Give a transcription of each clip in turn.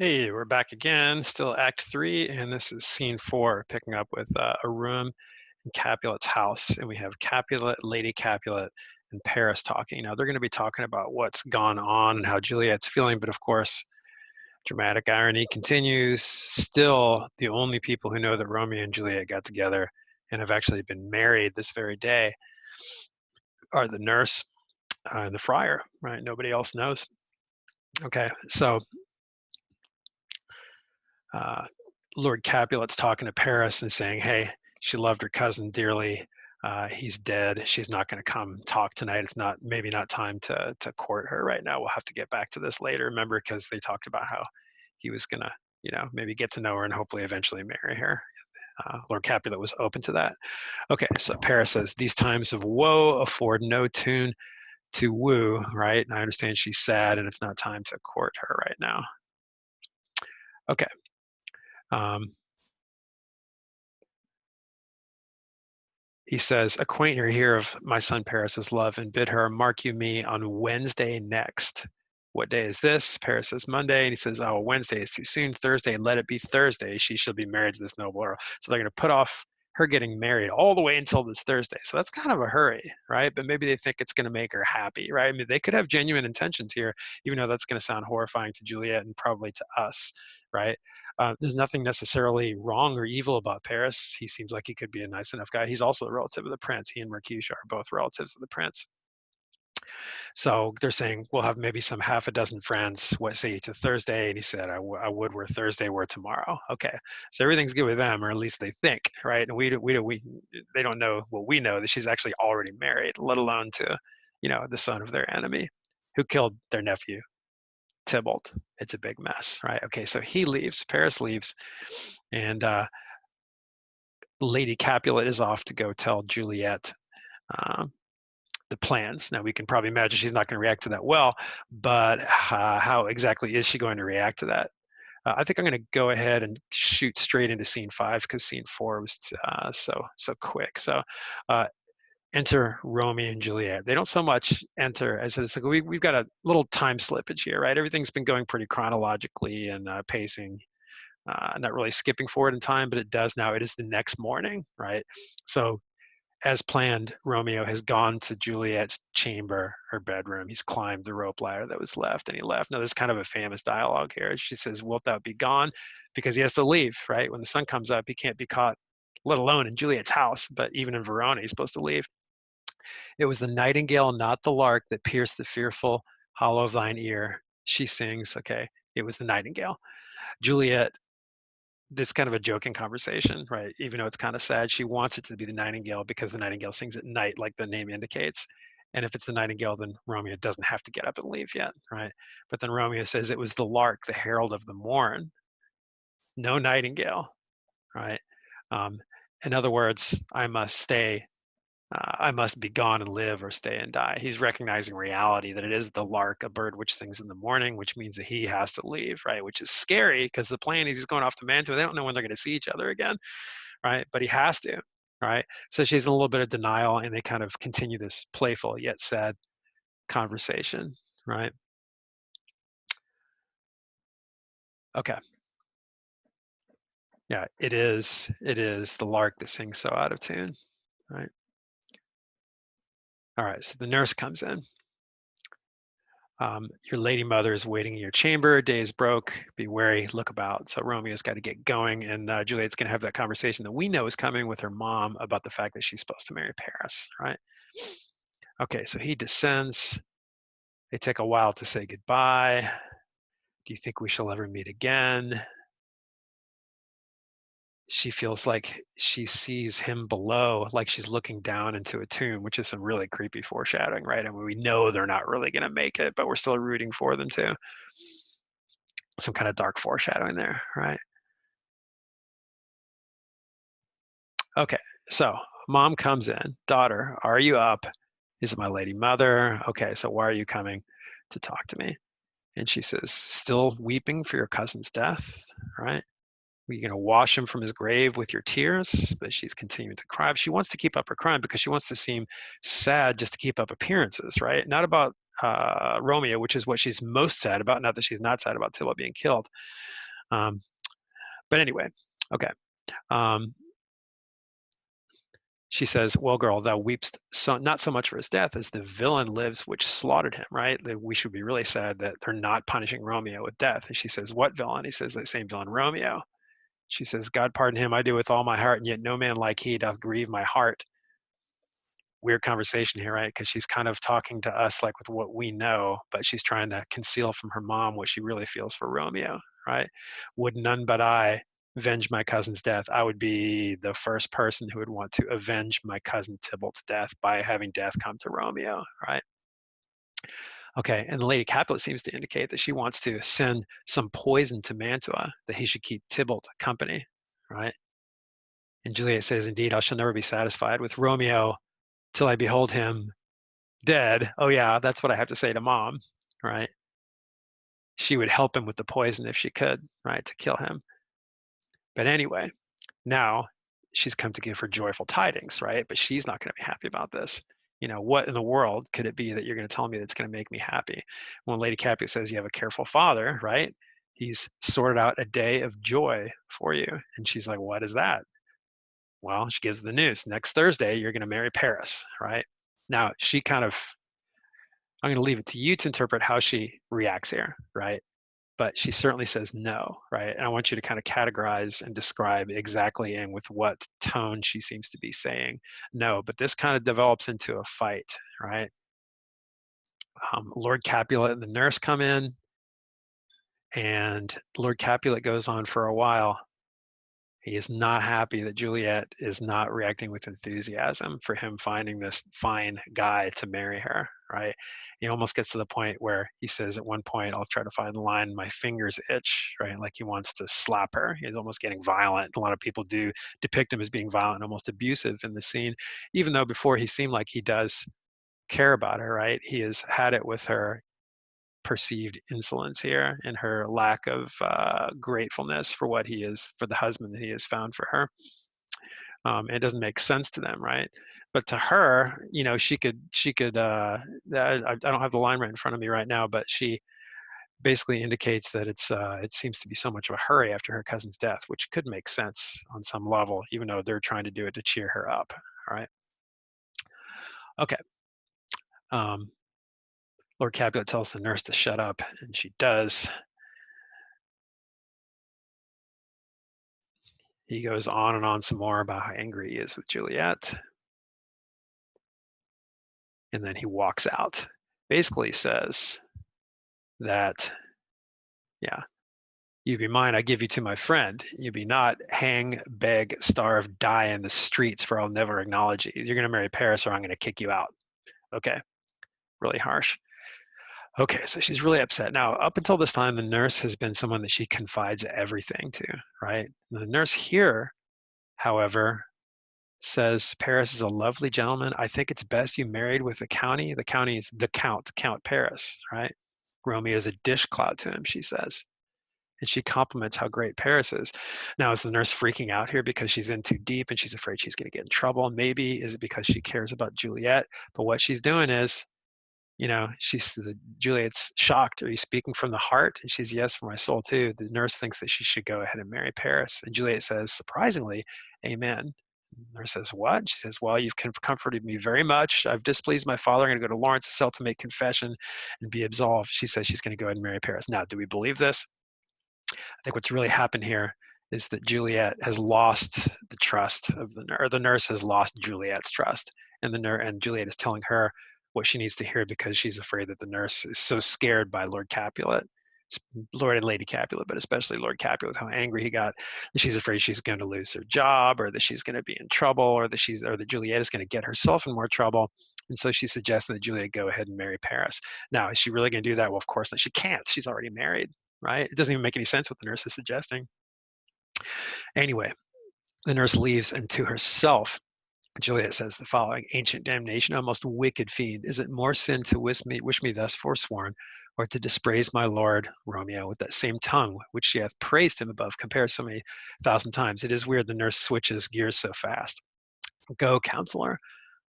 Hey, we're back again, still Act 3, and this is Scene 4, picking up with a room in Capulet's house. And we have Capulet, Lady Capulet, and Paris talking. Now, they're going to be talking about what's gone on and how Juliet's feeling, but of course, dramatic irony continues. Still, the only people who know that Romeo and Juliet got together and have actually been married this very day are the nurse and the friar, right? Nobody else knows. Okay, so uh, Lord Capulet's talking to Paris and saying, "Hey, she loved her cousin dearly. He's dead. She's not going to come talk tonight. It's not maybe not time to court her right now. We'll have to get back to this later. Remember, because they talked about how he was going to, maybe get to know her and hopefully eventually marry her." Lord Capulet was open to that. Okay, so Paris says, "These times of woe afford no tune to woo," right? And I understand she's sad and it's not time to court her right now. Okay. Um, He says, "Acquaint her here of my son Paris's love, and bid her mark you me on Wednesday next." What day is this? Paris says Monday, and he says, "Oh, Wednesday is too soon. Thursday, let it be Thursday. She shall be married to this noble earl." So they're going to put off her getting married all the way until this Thursday. So that's kind of a hurry, right? But maybe they think it's going to make her happy, right? I mean, they could have genuine intentions here, even though that's going to sound horrifying to Juliet and probably to us, right? There's nothing necessarily wrong or evil about Paris. He seems like he could be a nice enough guy. He's also a relative of the prince. He and Mercutio are both relatives of the prince. So they're saying we'll have maybe some half a dozen friends. What say you to Thursday? And he said, I would where Thursday were tomorrow. Okay, so everything's good with them, or at least they think, right? And they don't know what we know, that she's actually already married, let alone to, the son of their enemy, who killed their nephew Tybalt. It's a big mess, right? Okay, so he leaves. Paris leaves, and Lady Capulet is off to go tell Juliet um, the plans. Now, we can probably imagine she's not going to react to that well, but how exactly is she going to react to that? I think I'm going to go ahead and shoot straight into Scene 5 because Scene 4 was so quick. So uh, enter Romeo and Juliet. They don't so much enter as it's like we've got a little time slippage here, right? Everything's been going pretty chronologically and pacing, not really skipping forward in time, but it does now. It is the next morning, right? So as planned, Romeo has gone to Juliet's chamber, her bedroom. He's climbed the rope ladder that was left, and he left. Now, there's kind of a famous dialogue here. She says, "Wilt thou be gone?" Because he has to leave, right? When the sun comes up, he can't be caught, let alone in Juliet's house, but even in Verona, he's supposed to leave. "It was the nightingale, not the lark, that pierced the fearful hollow of thine ear." She sings, okay, it was the nightingale. Juliet, this kind of a joking conversation, right? Even though it's kind of sad, she wants it to be the nightingale because the nightingale sings at night, like the name indicates. And if it's the nightingale, then Romeo doesn't have to get up and leave yet, right? But then Romeo says it was the lark, the herald of the morn, no nightingale, right? Um, in other words, I must stay. I must be gone and live or stay and die. He's recognizing reality that it is the lark, a bird which sings in the morning, which means that he has to leave, right? Which is scary because the plan is he's going off to Mantua. They don't know when they're going to see each other again, right? But he has to, right? So she's in a little bit of denial, and they kind of continue this playful yet sad conversation, right? Okay. Yeah, it is. It is the lark that sings so out of tune, right? All right. So the nurse comes in. Your lady mother is waiting in your chamber. Day is broke. Be wary. Look about. So Romeo's got to get going, and Juliet's going to have that conversation that we know is coming with her mom about the fact that she's supposed to marry Paris, right? Okay, so he descends. They take a while to say goodbye. Do you think we shall ever meet again? She feels like she sees him below, like she's looking down into a tomb, which is some really creepy foreshadowing, right? I mean, we know they're not really going to make it, but we're still rooting for them to. Some kind of dark foreshadowing there, right? Okay, so mom comes in. Daughter, are you up? Is it my lady mother? Okay, so why are you coming to talk to me? And she says, still weeping for your cousin's death, right? You're going to wash him from his grave with your tears, but she's continuing to cry. She wants to keep up her crying because she wants to seem sad just to keep up appearances, right? Not about Romeo, which is what she's most sad about. Not that she's not sad about Tybalt being killed. Um, but anyway, okay. Um, she says, "Well, girl, thou weepst not so much for his death as the villain lives which slaughtered him." Right? That we should be really sad that they're not punishing Romeo with death. And she says, "What villain?" He says, "That same villain, Romeo." She says, "God pardon him, I do with all my heart, and yet no man like he doth grieve my heart." Weird conversation here, right? Because she's kind of talking to us like with what we know, but she's trying to conceal from her mom what she really feels for Romeo, right? Would none but I avenge my cousin's death? I would be the first person who would want to avenge my cousin Tybalt's death by having death come to Romeo, right? Okay, and Lady Capulet seems to indicate that she wants to send some poison to Mantua, that he should keep Tybalt company, right? And Juliet says, "Indeed, I shall never be satisfied with Romeo till I behold him dead." Oh yeah, that's what I have to say to mom, right? She would help him with the poison if she could, right, to kill him. But anyway, now she's come to give her joyful tidings, right? But she's not going to be happy about this. What in the world could it be that you're going to tell me that's going to make me happy? When Lady Capulet says you have a careful father, right? He's sorted out a day of joy for you. And she's like, "What is that?" Well, she gives the news. Next Thursday, you're going to marry Paris, right? Now, she kind of, I'm going to leave it to you to interpret how she reacts here, right? But she certainly says no, right? And I want you to kind of categorize and describe exactly and with what tone she seems to be saying no. But this kind of develops into a fight, right? Lord Capulet and the nurse come in, and Lord Capulet goes on for a while. He is not happy that Juliet is not reacting with enthusiasm for him finding this fine guy to marry her, right? He almost gets to the point where he says at one point, "I'll try to find the line, my fingers itch," right? Like he wants to slap her. He's almost getting violent. A lot of people do depict him as being violent, almost abusive in the scene, even though before he seemed like he does care about her, right? He has had it with her perceived insolence here and her lack of gratefulness for what he is, for the husband that he has found for her. It doesn't make sense to them, right? But to her, she could. I don't have the line right in front of me right now, but she basically indicates that it seems to be so much of a hurry after her cousin's death, which could make sense on some level, even though they're trying to do it to cheer her up. All right. Okay. Um, Lord Capulet tells the nurse to shut up, and she does. He goes on and on some more about how angry he is with Juliet. And then he walks out. Basically says that, yeah, "You be mine, I give you to my friend. You be not hang, beg, starve, die in the streets, for I'll never acknowledge you. You're going to marry Paris or I'm going to kick you out." Okay, really harsh. Okay, so she's really upset. Now, up until this time, the nurse has been someone that she confides everything to, right? The nurse here, however, says, "Paris is a lovely gentleman. I think it's best you married with the county." The county is the Count Paris, right? "Romeo is a dish clout to him," she says. And she compliments how great Paris is. Now, is the nurse freaking out here because she's in too deep and she's afraid she's going to get in trouble? Maybe. Is it because she cares about Juliet? But what she's doing is, Juliet's shocked. "Are you speaking from the heart?" And she's, "Yes, for my soul too." The nurse thinks that she should go ahead and marry Paris. And Juliet says, surprisingly, "Amen." The nurse says, "What?" She says, "Well, you've comforted me very much. I've displeased my father. I'm going to go to Lawrence Cell to make confession and be absolved." She says she's going to go ahead and marry Paris. Now, do we believe this? I think what's really happened here is that Juliet has lost the trust of the nurse has lost Juliet's trust, and and Juliet is telling her what she needs to hear because she's afraid that the nurse is so scared by Lord Capulet. Lord and Lady Capulet, but especially Lord Capulet, how angry he got. And she's afraid she's going to lose her job, or that she's going to be in trouble, or that Juliet is going to get herself in more trouble. And so she suggests that Juliet go ahead and marry Paris. Now, is she really going to do that? Well, of course not. She can't. She's already married, right? It doesn't even make any sense what the nurse is suggesting. Anyway, the nurse leaves, and to herself, Juliet says the following: "Ancient damnation, O most wicked fiend, is it more sin to wish me thus forsworn, or to dispraise my lord Romeo with that same tongue which she hath praised him above compared so many thousand times?" It is weird the nurse switches gears so fast. "Go, counselor,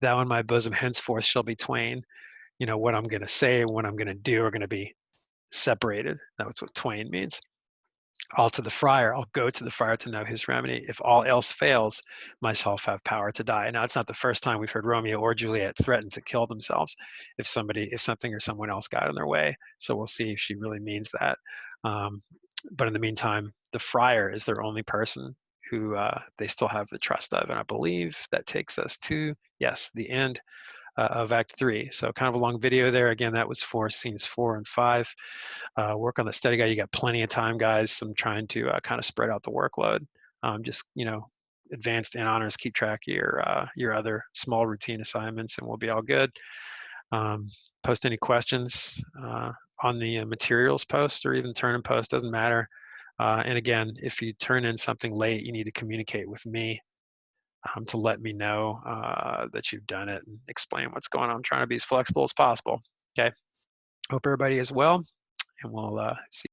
thou and my bosom henceforth shall be twain. what I'm going to say and what I'm going to do are going to be separated. That's what twain means. All to the friar, I'll go to the friar to know his remedy. If all else fails, myself have power to die. Now, it's not the first time we've heard Romeo or Juliet threaten to kill themselves if something or someone else got in their way. So we'll see if she really means that. Um, but in the meantime, the friar is their only person who they still have the trust of. And I believe that takes us to, yes, the end of Act 3. So kind of a long video there. Again, that was for scenes 4 and 5. Work on the study guide. You got plenty of time, guys. I'm trying to kind of spread out the workload. Just advanced and honors, keep track of your other small routine assignments, and we'll be all good. Post any questions on the materials post, or even turn in post, doesn't matter. And again, if you turn in something late, you need to communicate with me to let me know that you've done it and explain what's going on. I'm trying to be as flexible as possible. Okay. Hope everybody is well, and we'll see